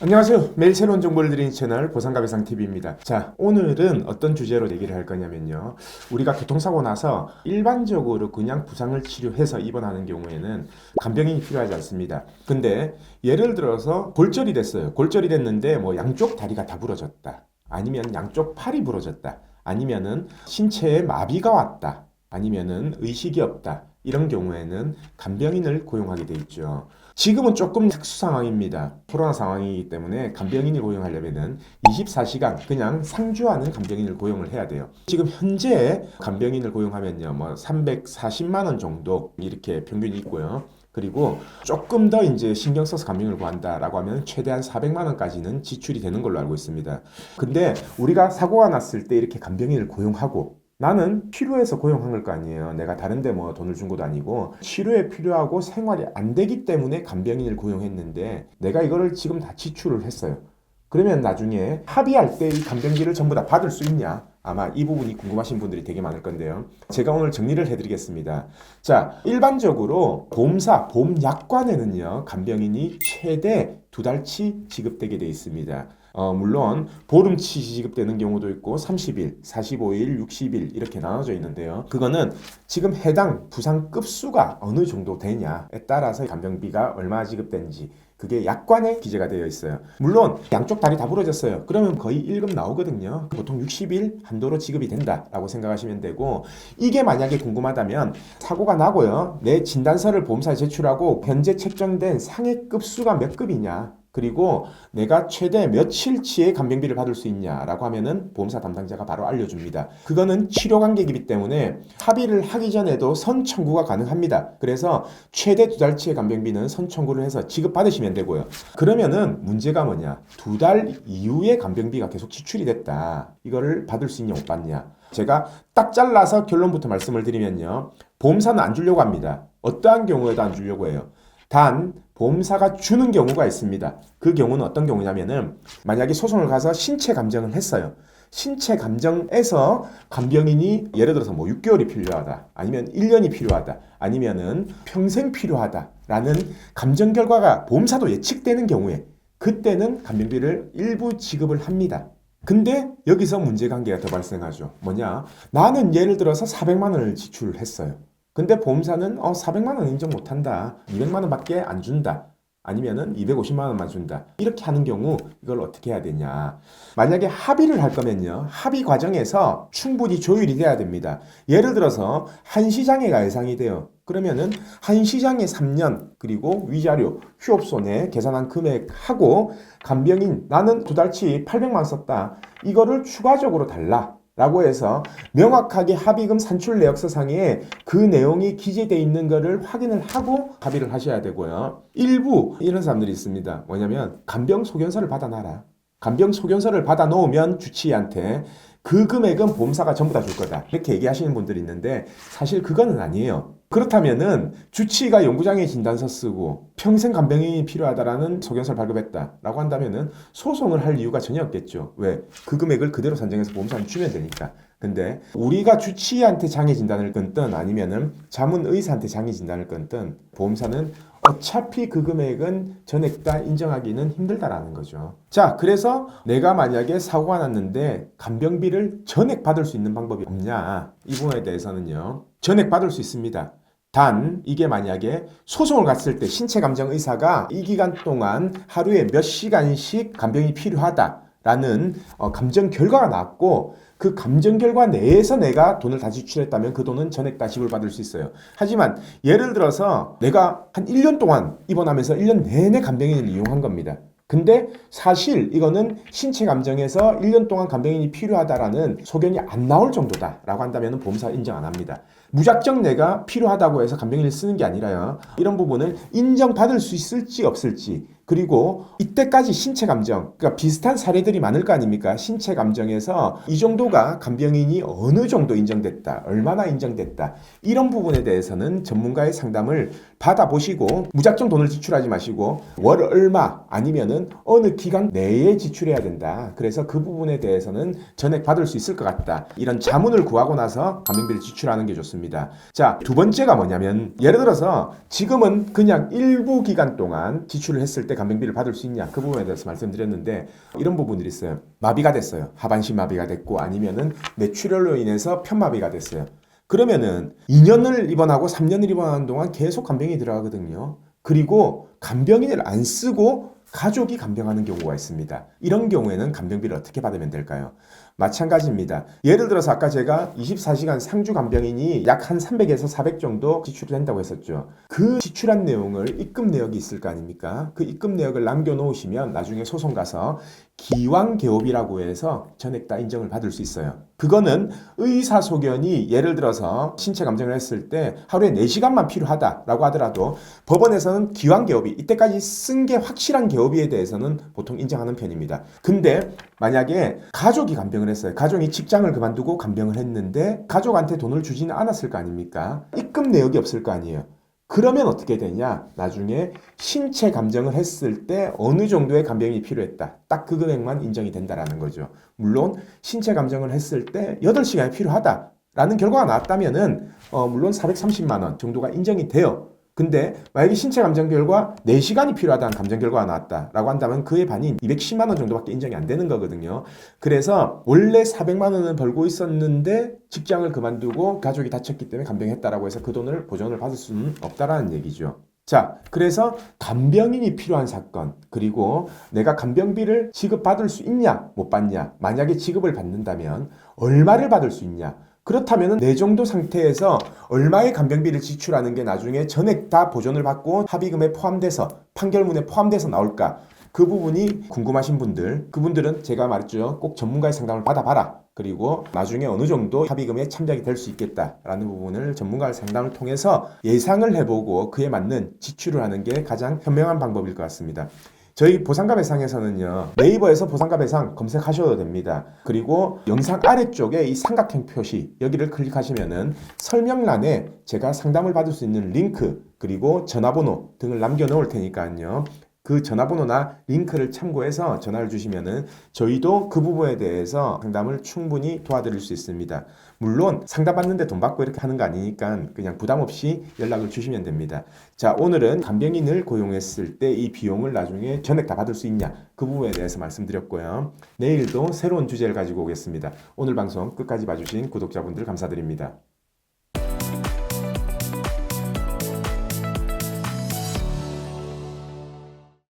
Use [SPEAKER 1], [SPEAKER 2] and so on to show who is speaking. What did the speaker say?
[SPEAKER 1] 안녕하세요. 매일 새로운 정보를 드리는 채널 보상가배상TV입니다. 자, 오늘은 어떤 주제로 얘기를 할 거냐면요. 우리가 교통사고 나서 일반적으로 그냥 부상을 치료해서 입원하는 경우에는 간병인이 필요하지 않습니다. 근데 예를 들어서 골절이 됐어요. 골절이 됐는데 뭐 양쪽 다리가 다 부러졌다. 아니면 양쪽 팔이 부러졌다. 아니면은 신체에 마비가 왔다. 아니면은 의식이 없다. 이런 경우에는 간병인을 고용하게 돼 있죠. 지금은 조금 특수 상황입니다. 코로나 상황이기 때문에 간병인을 고용하려면은 24시간 그냥 상주하는 간병인을 고용을 해야 돼요. 지금 현재 간병인을 고용하면요, 뭐 340만 원 정도 이렇게 평균이 있고요. 그리고 조금 더 이제 신경 써서 간병인을 구한다라고 하면 최대한 400만 원까지는 지출이 되는 걸로 알고 있습니다. 근데 우리가 사고가 났을 때 이렇게 간병인을 고용하고 나는 필요해서 고용한 걸 거 아니에요. 내가 다른데 뭐 돈을 준 것도 아니고 치료에 필요하고 생활이 안 되기 때문에 간병인을 고용했는데 내가 이거를 지금 다 지출을 했어요. 그러면 나중에 합의할 때 이 간병비를 전부 다 받을 수 있냐? 아마 이 부분이 궁금하신 분들이 되게 많을 건데요. 제가 오늘 정리를 해드리겠습니다. 자, 일반적으로 보험사, 보험약관에는요, 간병인이 최대 2달치 지급되게 되어 있습니다. 물론 보름치 지급되는 경우도 있고 30일, 45일, 60일 이렇게 나눠져 있는데요. 그거는 지금 해당 부상 급수가 어느 정도 되냐에 따라서 간병비가 얼마 지급되는지 그게 약관에 기재가 되어 있어요. 물론 양쪽 다리 다 부러졌어요. 그러면 거의 1급 나오거든요. 보통 60일 한도로 지급이 된다라고 생각하시면 되고, 이게 만약에 궁금하다면 사고가 나고요. 내 진단서를 보험사에 제출하고 현재 책정된 상해급 수가 몇 급이냐, 그리고 내가 최대 며칠치의 간병비를 받을 수 있냐라고 하면은 보험사 담당자가 바로 알려줍니다. 그거는 치료 관계이기 때문에 합의를 하기 전에도 선청구가 가능합니다. 그래서 최대 2달치의 간병비는 선청구를 해서 지급받으시면 되고요. 그러면은 문제가 뭐냐? 2달 이후에 간병비가 계속 지출이 됐다. 이거를 받을 수 있냐 못 받냐? 제가 딱 잘라서 결론부터 말씀을 드리면요. 보험사는 안 주려고 합니다. 어떠한 경우에도 안 주려고 해요. 단 보험사가 주는 경우가 있습니다. 그 경우는 어떤 경우냐면은 만약에 소송을 가서 신체 감정을 했어요. 신체 감정에서 간병인이 예를 들어서 뭐 6개월이 필요하다, 아니면 1년이 필요하다, 아니면은 평생 필요하다라는 감정 결과가 보험사도 예측되는 경우에 그때는 간병비를 일부 지급을 합니다. 근데 여기서 문제 관계가 더 발생하죠. 뭐냐? 나는 예를 들어서 400만 원을 지출했어요. 근데 보험사는 400만 원 인정 못한다. 200만 원밖에 안 준다. 아니면은 250만 원만 준다. 이렇게 하는 경우 이걸 어떻게 해야 되냐? 만약에 합의를 할 거면요. 합의 과정에서 충분히 조율이 돼야 됩니다. 예를 들어서 한시장애가 예상이 돼요. 그러면은 한시장애 3년 그리고 위자료, 휴업손해 계산한 금액하고 간병인 나는 2달치 800만 원 썼다. 이거를 추가적으로 달라. 라고 해서 명확하게 합의금 산출 내역서상에 그 내용이 기재되어 있는 것을 확인을 하고 합의를 하셔야 되고요. 일부 이런 사람들이 있습니다. 뭐냐면 간병 소견서를 받아놔라. 간병 소견서를 받아 놓으면 주치의한테 그 금액은 보험사가 전부 다 줄 거다. 이렇게 얘기하시는 분들이 있는데 사실 그거는 아니에요. 그렇다면은 주치의가 연구장애 진단서 쓰고 평생 간병인이 필요하다라는 소견서를 발급했다라고 한다면은 소송을 할 이유가 전혀 없겠죠. 왜? 그 금액을 그대로 산정해서 보험사한테 주면 되니까. 근데 우리가 주치의한테 장애 진단을 끊든 아니면은 자문의사한테 장애 진단을 끊든 보험사는 어차피 그 금액은 전액 다 인정하기는 힘들다라는 거죠. 자, 그래서 내가 만약에 사고가 났는데 간병비를 전액 받을 수 있는 방법이 없냐? 이 부분에 대해서는요. 전액 받을 수 있습니다. 단 이게 만약에 소송을 갔을 때 신체 감정 의사가 이 기간 동안 하루에 몇 시간씩 간병이 필요하다라는 감정 결과가 나왔고 그 감정 결과 내에서 내가 돈을 다 지출했다면 그 돈은 전액 다 지불받을 수 있어요. 하지만 예를 들어서 내가 한 1년 동안 입원하면서 1년 내내 간병인을 이용한 겁니다. 근데 사실 이거는 신체 감정에서 1년 동안 간병인이 필요하다라는 소견이 안 나올 정도다라고 한다면 보험사 인정 안 합니다. 무작정 내가 필요하다고 해서 간병인을 쓰는 게 아니라요. 이런 부분을 인정받을 수 있을지 없을지, 그리고 이때까지 신체 감정, 그러니까 비슷한 사례들이 많을 거 아닙니까? 신체 감정에서 이 정도가 간병인이 어느 정도 인정됐다, 얼마나 인정됐다, 이런 부분에 대해서는 전문가의 상담을 받아보시고 무작정 돈을 지출하지 마시고 월 얼마 아니면은 어느 기간 내에 지출해야 된다. 그래서 그 부분에 대해서는 전액 받을 수 있을 것 같다. 이런 자문을 구하고 나서 간병비를 지출하는 게 좋습니다. 자, 두 번째가 뭐냐면 예를 들어서 지금은 그냥 일부 기간 동안 지출을 했을 때 간병비를 받을 수 있냐 그 부분에 대해서 말씀드렸는데 이런 부분들이 있어요. 마비가 됐어요. 하반신 마비가 됐고 아니면은 뇌출혈로 인해서 편마비가 됐어요. 그러면은 2년을 입원하고 3년을 입원하는 동안 계속 간병이 들어가거든요. 그리고 간병인을 안 쓰고 가족이 간병하는 경우가 있습니다. 이런 경우에는 간병비를 어떻게 받으면 될까요? 마찬가지입니다. 예를 들어서 아까 제가 24시간 상주 간병인이 약 한 300에서 400 정도 지출된다고 했었죠. 그 지출한 내용을 입금 내역이 있을 거 아닙니까? 그 입금 내역을 남겨놓으시면 나중에 소송 가서 기왕개업이라고 해서 전액 다 인정을 받을 수 있어요. 그거는 의사소견이 예를 들어서 신체 감정을 했을 때 하루에 4시간만 필요하다라고 하더라도 법원에서는 기왕개업이 이때까지 쓴 게 확실한 개업에 대해서는 보통 인정하는 편입니다. 근데 만약에 가족이 간병을 했어요. 가족이 직장을 그만두고 간병을 했는데 가족한테 돈을 주지는 않았을 거 아닙니까? 입금 내역이 없을 거 아니에요. 그러면 어떻게 되냐? 나중에 신체 감정을 했을 때 어느 정도의 간병이 필요했다. 딱 그 금액만 인정이 된다라는 거죠. 물론 신체 감정을 했을 때 8시간이 필요하다라는 결과가 나왔다면은 물론 430만 원 정도가 인정이 돼요. 근데 만약에 신체 감정 결과 4시간이 필요하다는 감정 결과가 나왔다라고 한다면 그의 반인 210만 원 정도밖에 인정이 안 되는 거거든요. 그래서 원래 400만 원을 벌고 있었는데 직장을 그만두고 가족이 다쳤기 때문에 간병했다라고 해서 그 돈을 보전을 받을 수는 없다라는 얘기죠. 자, 그래서 간병인이 필요한 사건, 그리고 내가 간병비를 지급받을 수 있냐, 못 받냐, 만약에 지급을 받는다면 얼마를 받을 수 있냐, 그렇다면 내 정도 상태에서 얼마의 간병비를 지출하는 게 나중에 전액 다 보전을 받고 합의금에 포함돼서 판결문에 포함돼서 나올까? 그 부분이 궁금하신 분들, 그분들은 제가 말했죠. 꼭 전문가의 상담을 받아봐라. 그리고 나중에 어느 정도 합의금에 참작이 될 수 있겠다라는 부분을 전문가의 상담을 통해서 예상을 해보고 그에 맞는 지출을 하는 게 가장 현명한 방법일 것 같습니다. 저희 보상가 배상에서는요, 네이버에서 보상가 배상 검색하셔도 됩니다. 그리고 영상 아래쪽에 이 삼각형 표시 여기를 클릭하시면은 설명란에 제가 상담을 받을 수 있는 링크 그리고 전화번호 등을 남겨 놓을 테니까요. 그 전화번호나 링크를 참고해서 전화를 주시면은 저희도 그 부분에 대해서 상담을 충분히 도와드릴 수 있습니다. 물론 상담받는데 돈 받고 이렇게 하는 거 아니니까 그냥 부담 없이 연락을 주시면 됩니다. 자, 오늘은 간병인을 고용했을 때 이 비용을 나중에 전액 다 받을 수 있냐 그 부분에 대해서 말씀드렸고요. 내일도 새로운 주제를 가지고 오겠습니다. 오늘 방송 끝까지 봐주신 구독자분들 감사드립니다.